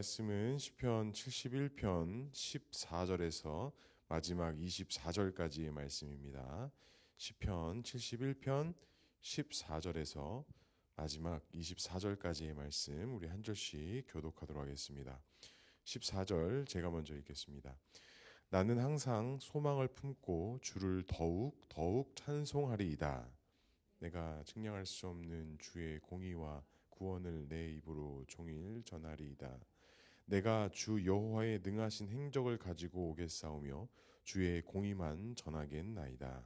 말씀은 시편 71편 14절에서 마지막 24절까지의 말씀입니다. 시편 71편 14절에서 마지막 24절까지의 말씀 우리 한 절씩 교독하도록 하겠습니다. 14절 제가 먼저 읽겠습니다. 나는 항상 소망을 품고 주를 더욱 찬송하리이다. 내가 측량할 수 없는 주의 공의와 구원을 내 입으로 종일 전하리이다. 내가 주 여호와의 능하신 행적을 가지고 오겠사오며 주의 공의만 전하겠나이다.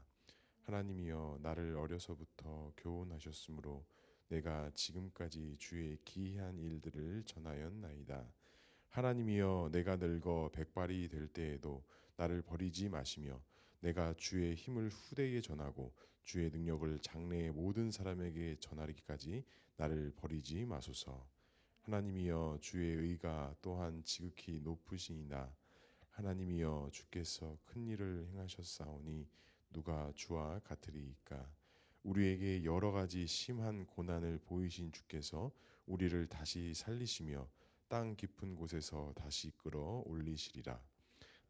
하나님이여 나를 어려서부터 교훈하셨으므로 내가 지금까지 주의 기이한 일들을 전하였나이다. 하나님이여 내가 늙어 백발이 될 때에도 나를 버리지 마시며 내가 주의 힘을 후대에 전하고 주의 능력을 장래의 모든 사람에게 전하기까지 나를 버리지 마소서. 하나님이여 주의 의가 또한 지극히 높으시니나 하나님이여 주께서 큰 일을 행하셨사오니 누가 주와 같으리이까. 우리에게 여러 가지 심한 고난을 보이신 주께서 우리를 다시 살리시며 땅 깊은 곳에서 다시 끌어 올리시리라.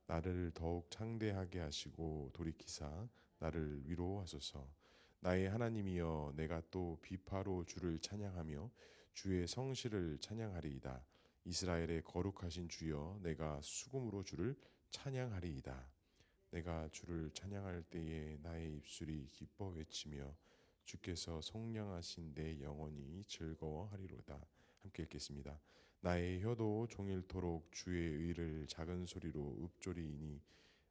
나를 더욱 창대하게 하시고 돌이키사 나를 위로하소서. 나의 하나님이여 내가 또 비파로 주를 찬양하며 주의 성실을 찬양하리이다. 이스라엘의 거룩하신 주여 내가 수금으로 주를 찬양하리이다. 내가 주를 찬양할 때에 나의 입술이 기뻐 외치며 주께서 속량하신 내 영혼이 즐거워하리로다. 함께 읽겠습니다. 나의 혀도 종일토록 주의 의를 작은 소리로 읊조리이니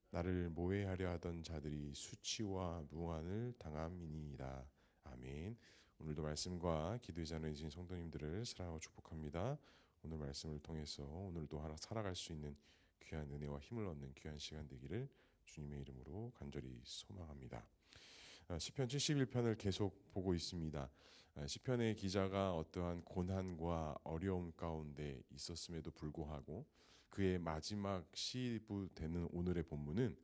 나를 모해하려 하던 자들이 수치와 무한을 당함이니이다. 아멘. 오늘도 말씀과 기도의 자녀 되신 성도님들을 사랑하고 축복합니다. 오늘 말씀을 통해서 오늘도 살아갈 수 있는 귀한 은혜와 힘을 얻는 귀한 시간 되기를 주님의 이름으로 간절히 소망합니다. 시편 71편을 계속 보고 있습니다. 시편의 기자가 어떠한 고난과 어려움 가운데 있었음에도 불구하고 그의 마지막 시부 되는 오늘의 본문은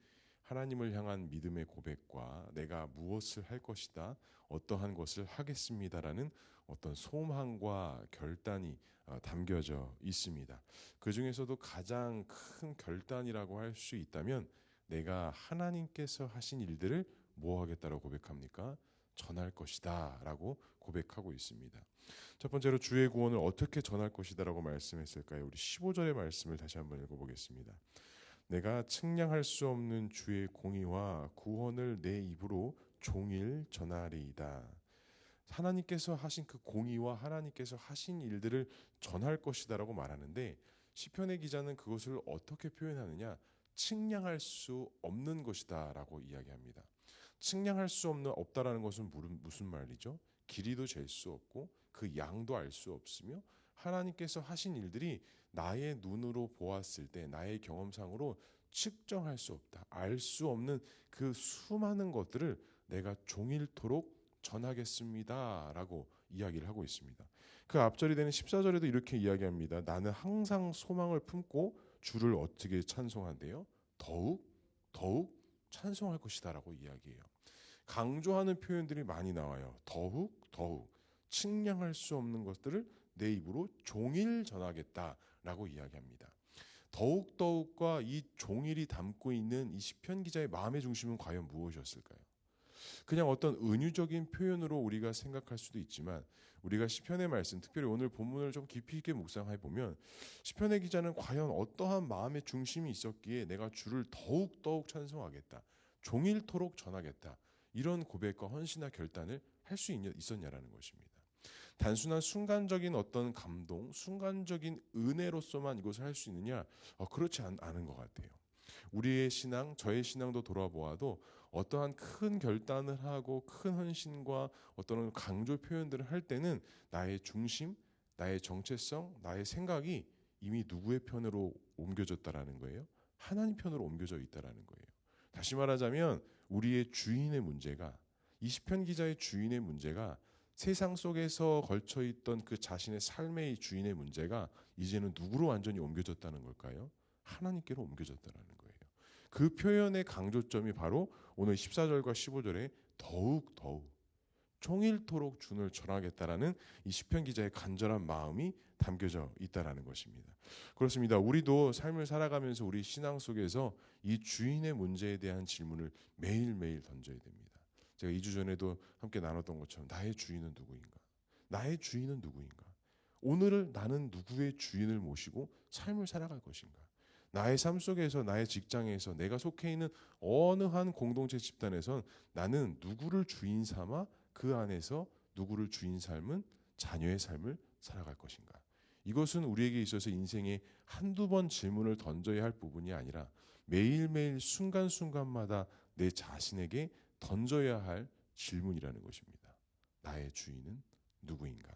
하나님을 향한 믿음의 고백과 내가 무엇을 할 것이다, 어떠한 것을 하겠습니다라는 어떤 소망과 결단이 담겨져 있습니다. 그 중에서도 가장 큰 결단이라고 할 수 있다면 내가 하나님께서 하신 일들을 뭐 하겠다라고 고백합니까? 전할 것이다 라고 고백하고 있습니다. 첫 번째로 주의 구원을 어떻게 전할 것이다 라고 말씀했을까요? 우리 15절의 말씀을 다시 한번 읽어보겠습니다. 내가 측량할 수 없는 주의 공의와 구원을 내 입으로 종일 전하리이다. 하나님께서 하신 그 공의와 하나님께서 하신 일들을 전할 것이다 라고 말하는데 시편의 기자는 그것을 어떻게 표현하느냐? 측량할 수 없는 것이다 라고 이야기합니다. 측량할 수 없다라는 것은 무슨 말이죠? 길이도 잴 수 없고 그 양도 알 수 없으며 하나님께서 하신 일들이 나의 눈으로 보았을 때 나의 경험상으로 측정할 수 없다. 알 수 없는 그 수많은 것들을 내가 종일토록 전하겠습니다 라고 이야기를 하고 있습니다. 그 앞절이 되는 14절에도 이렇게 이야기합니다. 나는 항상 소망을 품고 주를 어떻게 찬송한대요? 더욱 찬송할 것이다 라고 이야기해요. 강조하는 표현들이 많이 나와요. 더욱 측량할 수 없는 것들을 내 입으로 종일 전하겠다라고 이야기합니다. 더욱과 이 종일이 담고 있는 이 시편 기자의 마음의 중심은 과연 무엇이었을까요? 그냥 어떤 은유적인 표현으로 우리가 생각할 수도 있지만 우리가 시편의 말씀, 특별히 오늘 본문을 좀 깊이 있게 묵상해 보면 시편의 기자는 과연 어떠한 마음의 중심이 있었기에 내가 주를 더욱 찬송하겠다, 종일토록 전하겠다, 이런 고백과 헌신과 결단을 할 수 있었냐라는 것입니다. 단순한 순간적인 어떤 감동, 순간적인 은혜로서만 이것을 할 수 있느냐? 그렇지 않은 것 같아요. 우리의 신앙, 저의 신앙도 돌아보아도 어떠한 큰 결단을 하고 큰 헌신과 어떤 강조 표현들을 할 때는 나의 중심, 나의 정체성, 나의 생각이 이미 누구의 편으로 옮겨졌다라는 거예요? 하나님 편으로 옮겨져 있다라는 거예요. 다시 말하자면 우리의 주인의 문제가, 이 시편 기자의 주인의 문제가 세상 속에서 걸쳐있던 그 자신의 삶의 주인의 문제가 이제는 누구로 완전히 옮겨졌다는 걸까요? 하나님께로 옮겨졌다는 거예요. 그 표현의 강조점이 바로 오늘 14절과 15절에 더욱 종일토록 주님을 전하겠다라는 이 시편 기자의 간절한 마음이 담겨져 있다라는 것입니다. 그렇습니다. 우리도 삶을 살아가면서 우리 신앙 속에서 이 주인의 문제에 대한 질문을 매일매일 던져야 됩니다. 제가 2주 전에도 함께 나눴던 것처럼 나의 주인은 누구인가? 나의 주인은 누구인가? 오늘을 나는 누구의 주인을 모시고 삶을 살아갈 것인가? 나의 삶 속에서 나의 직장에서 내가 속해 있는 어느 한 공동체 집단에선 나는 누구를 주인 삼아 그 안에서 누구를 주인 삶은 자녀의 삶을 살아갈 것인가? 이것은 우리에게 있어서 인생에 한두 번 질문을 던져야 할 부분이 아니라 매일매일 순간순간마다 내 자신에게 던져야 할 질문이라는 것입니다. 나의 주인은 누구인가?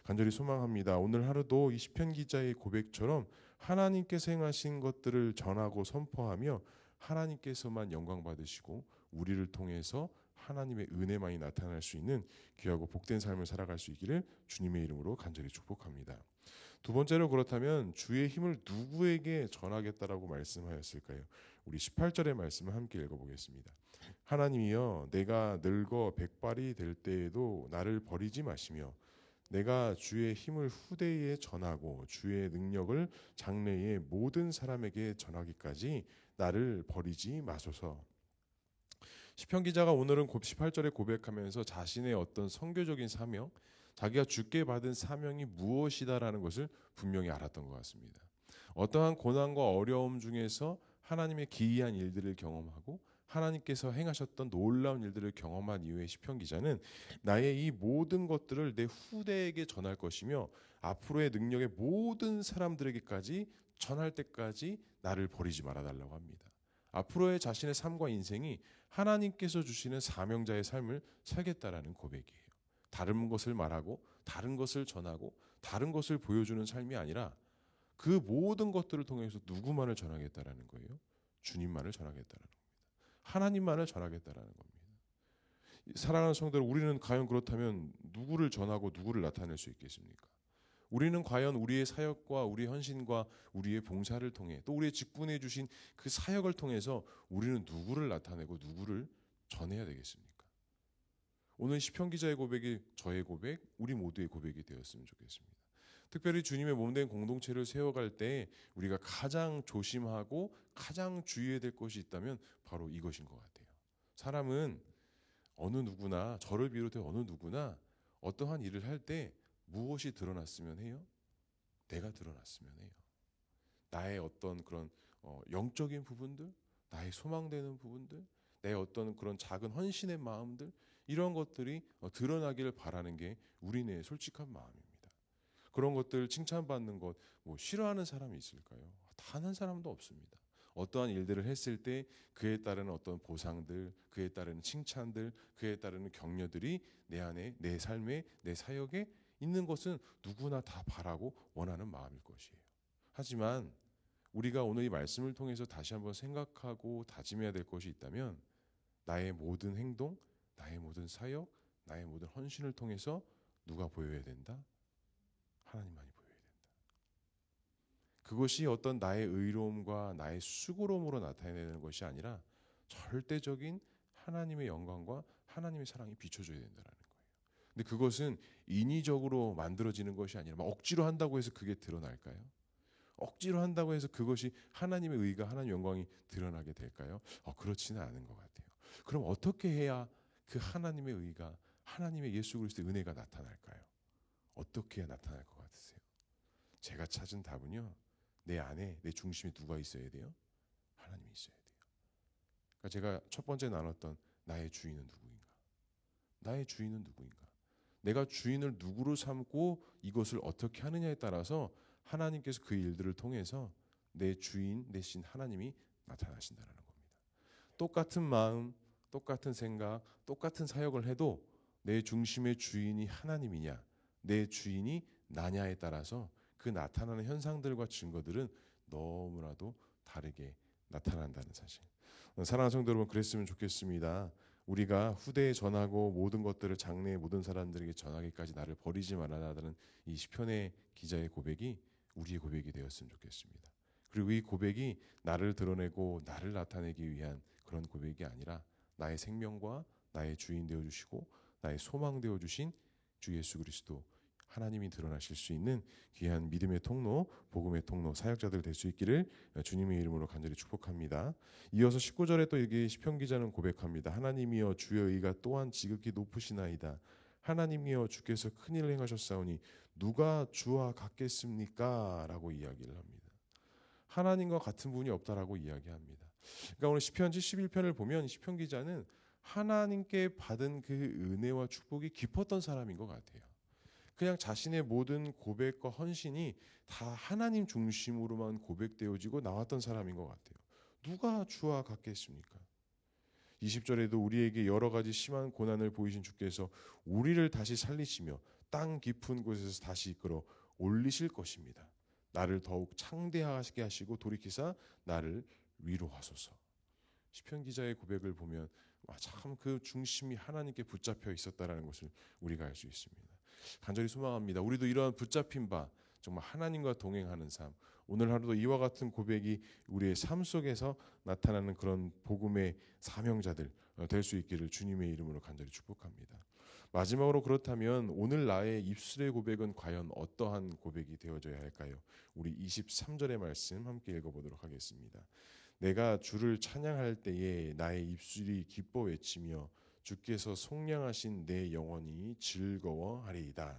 간절히 소망합니다. 오늘 하루도 이 시편 기자의 고백처럼 하나님께서 행하신 것들을 전하고 선포하며 하나님께서만 영광 받으시고 우리를 통해서 하나님의 은혜만이 나타날 수 있는 귀하고 복된 삶을 살아갈 수 있기를 주님의 이름으로 간절히 축복합니다. 두 번째로 그렇다면 주의 힘을 누구에게 전하겠다라고 말씀하였을까요? 우리 18절의 말씀을 함께 읽어보겠습니다. 하나님이여 내가 늙어 백발이 될 때에도 나를 버리지 마시며 내가 주의 힘을 후대에 전하고 주의 능력을 장래의 모든 사람에게 전하기까지 나를 버리지 마소서. 시편 기자가 오늘은 18절에 고백하면서 자신의 어떤 선교적인 사명, 자기가 주께 받은 사명이 무엇이다라는 것을 분명히 알았던 것 같습니다. 어떠한 고난과 어려움 중에서 하나님의 기이한 일들을 경험하고 하나님께서 행하셨던 놀라운 일들을 경험한 이후에 시편 기자는 나의 이 모든 것들을 내 후대에게 전할 것이며 앞으로의 능력의 모든 사람들에게까지 전할 때까지 나를 버리지 말아달라고 합니다. 앞으로의 자신의 삶과 인생이 하나님께서 주시는 사명자의 삶을 살겠다라는 고백이에요. 다른 것을 말하고 다른 것을 전하고 다른 것을 보여주는 삶이 아니라 그 모든 것들을 통해서 누구만을 전하겠다라는 거예요? 주님만을 전하겠다라는 겁니다. 하나님만을 전하겠다라는 겁니다. 사랑하는 성도들, 우리는 과연 그렇다면 누구를 전하고 누구를 나타낼 수 있겠습니까? 우리는 과연 우리의 사역과 우리의 헌신과 우리의 봉사를 통해 또 우리의 직분해 주신 그 사역을 통해서 우리는 누구를 나타내고 누구를 전해야 되겠습니까? 오늘 시편 기자의 고백이 저의 고백, 우리 모두의 고백이 되었으면 좋겠습니다. 특별히 주님의 몸된 공동체를 세워갈 때 우리가 가장 조심하고 가장 주의해야 될 것이 있다면 바로 이것인 것 같아요. 사람은 어느 누구나, 저를 비롯해 어느 누구나 어떠한 일을 할 때 무엇이 드러났으면 해요? 내가 드러났으면 해요. 나의 어떤 그런 영적인 부분들, 나의 소망되는 부분들, 내 어떤 그런 작은 헌신의 마음들, 이런 것들이 드러나기를 바라는 게 우리네 솔직한 마음입니다. 그런 것들 칭찬받는 것, 뭐 싫어하는 사람이 있을까요? 단 한 사람도 없습니다. 어떠한 일들을 했을 때 그에 따르는 어떤 보상들, 그에 따르는 칭찬들, 그에 따르는 격려들이 내 안에, 내 삶에, 내 사역에 있는 것은 누구나 다 바라고 원하는 마음일 것이에요. 하지만 우리가 오늘 이 말씀을 통해서 다시 한번 생각하고 다짐해야 될 것이 있다면 나의 모든 행동, 나의 모든 사역, 나의 모든 헌신을 통해서 누가 보여야 된다? 하나님만이 보여야 된다. 그것이 어떤 나의 의로움과 나의 수고로움으로 나타내는 것이 아니라 절대적인 하나님의 영광과 하나님의 사랑이 비춰져야 된다는 거예요. 근데 그것은 인위적으로 만들어지는 것이 아니라 막 억지로 한다고 해서 그게 드러날까요? 억지로 한다고 해서 그것이 하나님의 의가 하나님의 영광이 드러나게 될까요? 그렇지는 않은 것 같아요. 그럼 어떻게 해야 그 하나님의 의가 하나님의 예수 그리스도의 은혜가 나타날까요? 어떻게 해야 나타날 것 같으세요? 제가 찾은 답은요. 내 안에 내 중심에 누가 있어야 돼요? 하나님이 있어야 돼요. 그러니까 제가 첫 번째 나눴던 나의 주인은 누구인가? 나의 주인은 누구인가? 내가 주인을 누구로 삼고 이것을 어떻게 하느냐에 따라서 하나님께서 그 일들을 통해서 내 주인 대신 하나님이 나타나신다는 겁니다. 똑같은 마음, 똑같은 생각, 똑같은 사역을 해도 내 중심의 주인이 하나님이냐, 내 주인이 나냐에 따라서 그 나타나는 현상들과 증거들은 너무나도 다르게 나타난다는 사실. 사랑하는 성도 여러분, 그랬으면 좋겠습니다. 우리가 후대에 전하고 모든 것들을 장래의 모든 사람들에게 전하기까지 나를 버리지 말아라는 이 시편의 기자의 고백이 우리의 고백이 되었으면 좋겠습니다. 그리고 이 고백이 나를 드러내고 나를 나타내기 위한 그런 고백이 아니라 나의 생명과 나의 주인 되어주시고 나의 소망 되어 주신 주 예수 그리스도 하나님이 드러나실 수 있는 귀한 믿음의 통로, 복음의 통로, 사역자들 될 수 있기를 주님의 이름으로 간절히 축복합니다. 이어서 19절에 또 이게 시편 기자는 고백합니다. 하나님이여 주의 의가 또한 지극히 높으시나이다. 하나님이여 주께서 큰 일을 행하셨사오니 누가 주와 같겠습니까? 라고 이야기를 합니다. 하나님과 같은 분이 없다라고 이야기합니다. 그러니까 오늘 시편 71편을 보면 시편 기자는 하나님께 받은 그 은혜와 축복이 깊었던 사람인 것 같아요. 그냥 자신의 모든 고백과 헌신이 다 하나님 중심으로만 고백되어지고 나왔던 사람인 것 같아요. 누가 주와 같겠습니까? 20절에도 우리에게 여러 가지 심한 고난을 보이신 주께서 우리를 다시 살리시며 땅 깊은 곳에서 다시 이끌어 올리실 것입니다. 나를 더욱 창대하게 하시고 돌이키사 나를 위로하소서. 시편 기자의 고백을 보면 참 그 중심이 하나님께 붙잡혀 있었다라는 것을 우리가 알 수 있습니다. 간절히 소망합니다. 우리도 이러한 붙잡힌 바 정말 하나님과 동행하는 삶, 오늘 하루도 이와 같은 고백이 우리의 삶 속에서 나타나는 그런 복음의 사명자들 될 수 있기를 주님의 이름으로 간절히 축복합니다. 마지막으로 그렇다면 오늘 나의 입술의 고백은 과연 어떠한 고백이 되어져야 할까요? 우리 23절의 말씀 함께 읽어보도록 하겠습니다. 내가 주를 찬양할 때에 나의 입술이 기뻐 외치며 주께서 속량하신 내 영혼이 즐거워하리이다.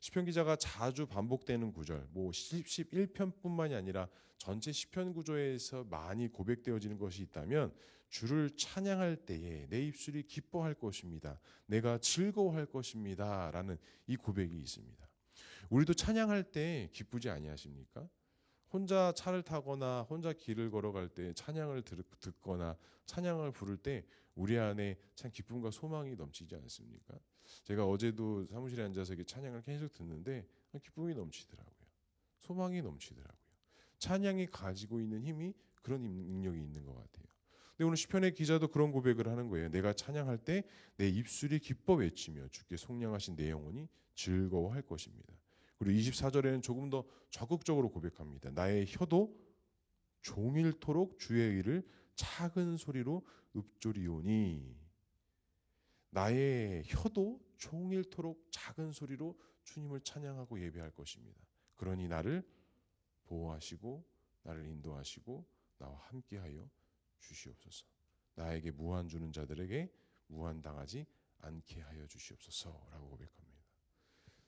시편 기자가 자주 반복되는 구절, 11편뿐만이 아니라 전체 시편 구조에서 많이 고백되어지는 것이 있다면 주를 찬양할 때에 내 입술이 기뻐할 것입니다. 내가 즐거워할 것입니다. 라는 이 고백이 있습니다. 우리도 찬양할 때 기쁘지 아니하십니까? 혼자 차를 타거나 혼자 길을 걸어갈 때 찬양을 듣거나 찬양을 부를 때 우리 안에 참 기쁨과 소망이 넘치지 않습니까? 제가 어제도 사무실에 앉아서 이렇게 찬양을 계속 듣는데 기쁨이 넘치더라고요. 소망이 넘치더라고요. 찬양이 가지고 있는 힘이 그런 능력이 있는 것 같아요. 근데 오늘 시편의 기자도 그런 고백을 하는 거예요. 내가 찬양할 때 내 입술이 기뻐 외치며 주께 속량하신 내 영혼이 즐거워할 것입니다. 그리고 24절에는 조금 더 적극적으로 고백합니다. 나의 혀도 종일토록 주의 의를 작은 소리로 읊조리오니. 나의 혀도 종일토록 작은 소리로 주님을 찬양하고 예배할 것입니다. 그러니 나를 보호하시고 나를 인도하시고 나와 함께하여 주시옵소서. 나에게 무한 주는 자들에게 무한 당하지 않게 하여 주시옵소서라고 고백합니다.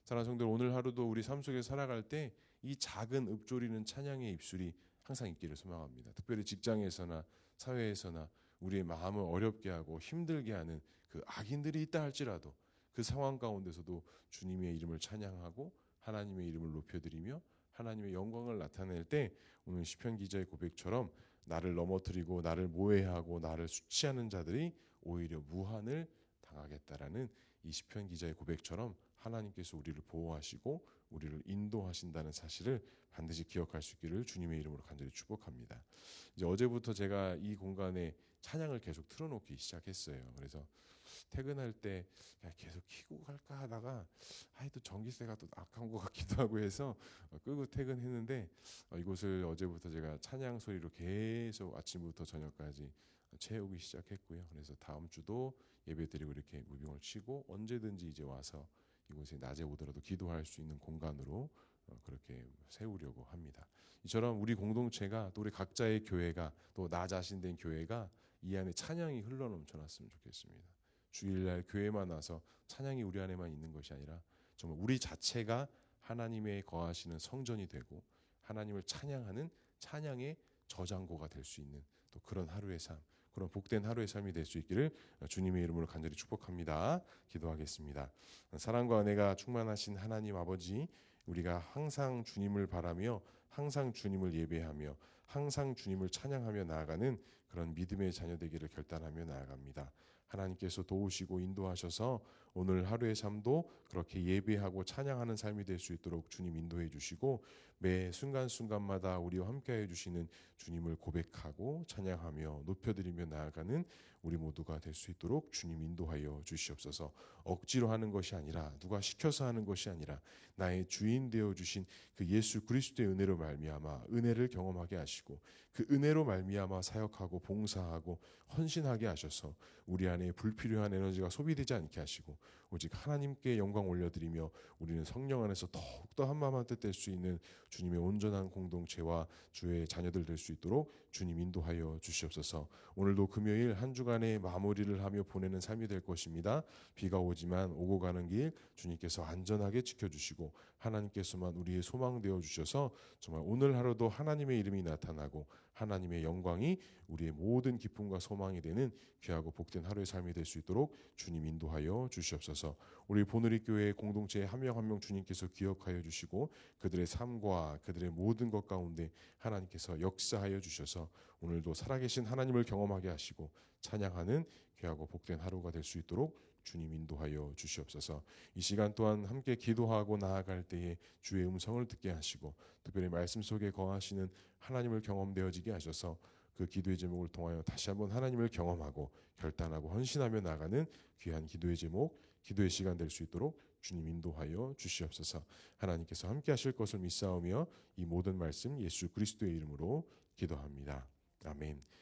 사랑하는 성도들, 오늘 하루도 우리 삶 속에 살아갈 때 이 작은 읊조리는 찬양의 입술이 항상 있기를 소망합니다. 특별히 직장에서나 사회에서나 우리의 마음을 어렵게 하고 힘들게 하는 그 악인들이 있다 할지라도 그 상황 가운데서도 주님의 이름을 찬양하고 하나님의 이름을 높여드리며 하나님의 영광을 나타낼 때 오늘 시편 기자의 고백처럼 나를 넘어뜨리고 나를 모해하고 나를 수치하는 자들이 오히려 무한을 당하겠다라는 이 시편 기자의 고백처럼 하나님께서 우리를 보호하시고 우리를 인도하신다는 사실을 반드시 기억할 수 있기를 주님의 이름으로 간절히 축복합니다. 이제 어제부터 제가 이 공간에 찬양을 계속 틀어놓기 시작했어요. 그래서 퇴근할 때 계속 켜고 갈까 하다가 또 전기세가 또 아까운 것 같기도 하고 해서 끄고 퇴근했는데 이곳을 어제부터 제가 찬양 소리로 계속 아침부터 저녁까지 채우기 시작했고요. 그래서 다음 주도 예배드리고 이렇게 무빙을 치고 언제든지 이제 와서 이곳에 낮에 오더라도 기도할 수 있는 공간으로 그렇게 세우려고 합니다. 이처럼 우리 공동체가 또 우리 각자의 교회가 또 나 자신 된 교회가 이 안에 찬양이 흘러넘쳐났으면 좋겠습니다. 주일날 교회만 와서 찬양이 우리 안에만 있는 것이 아니라 정말 우리 자체가 하나님의 거하시는 성전이 되고 하나님을 찬양하는 찬양의 저장고가 될 수 있는 또 그런 하루의 삶, 그런 복된 하루의 삶이 될 수 있기를 주님의 이름으로 간절히 축복합니다. 기도하겠습니다. 사랑과 은혜가 충만하신 하나님 아버지, 우리가 항상 주님을 바라며 항상 주님을 예배하며 항상 주님을 찬양하며 나아가는 그런 믿음의 자녀 되기를 결단하며 나아갑니다. 하나님께서 도우시고 인도하셔서 오늘 하루의 삶도 그렇게 예배하고 찬양하는 삶이 될 수 있도록 주님 인도해 주시고 매 순간순간마다 우리와 함께해 주시는 주님을 고백하고 찬양하며 높여드리며 나아가는 우리 모두가 될 수 있도록 주님 인도하여 주시옵소서. 억지로 하는 것이 아니라 누가 시켜서 하는 것이 아니라 나의 주인 되어 주신 그 예수 그리스도의 은혜로 말미암아 은혜를 경험하게 하시고 그 은혜로 말미암아 사역하고 봉사하고 헌신하게 하셔서 우리 안에 불필요한 에너지가 소비되지 않게 하시고 오직 하나님께 영광 올려드리며 우리는 성령 안에서 더욱더 한마음 한뜻 될 수 있는 주님의 온전한 공동체와 주의 자녀들 될 수 있도록 주님 인도하여 주시옵소서. 오늘도 금요일 한 주간의 마무리를 하며 보내는 삶이 될 것입니다. 비가 오지만 오고 가는 길 주님께서 안전하게 지켜주시고 하나님께서만 우리의 소망 되어 주셔서 정말 오늘 하루도 하나님의 이름이 나타나고 하나님의 영광이 우리의 모든 기쁨과 소망이 되는 귀하고 복된 하루의 삶이 될 수 있도록 주님 인도하여 주시옵소서. 우리 보누리 교회 공동체의 한 명 한 명 주님께서 기억하여 주시고 그들의 삶과 그들의 모든 것 가운데 하나님께서 역사하여 주셔서 오늘도 살아계신 하나님을 경험하게 하시고 찬양하는 귀하고 복된 하루가 될 수 있도록 주님 인도하여 주시옵소서. 이 시간 또한 함께 기도하고 나아갈 때에 주의 음성을 듣게 하시고 특별히 말씀 속에 거하시는 하나님을 경험되어지게 하셔서 그 기도의 제목을 통하여 다시 한번 하나님을 경험하고 결단하고 헌신하며 나가는 귀한 기도의 제목, 기도의 시간 될 수 있도록 주님 인도하여 주시옵소서. 하나님께서 함께 하실 것을 믿사오며 이 모든 말씀 예수 그리스도의 이름으로 기도합니다. 아멘.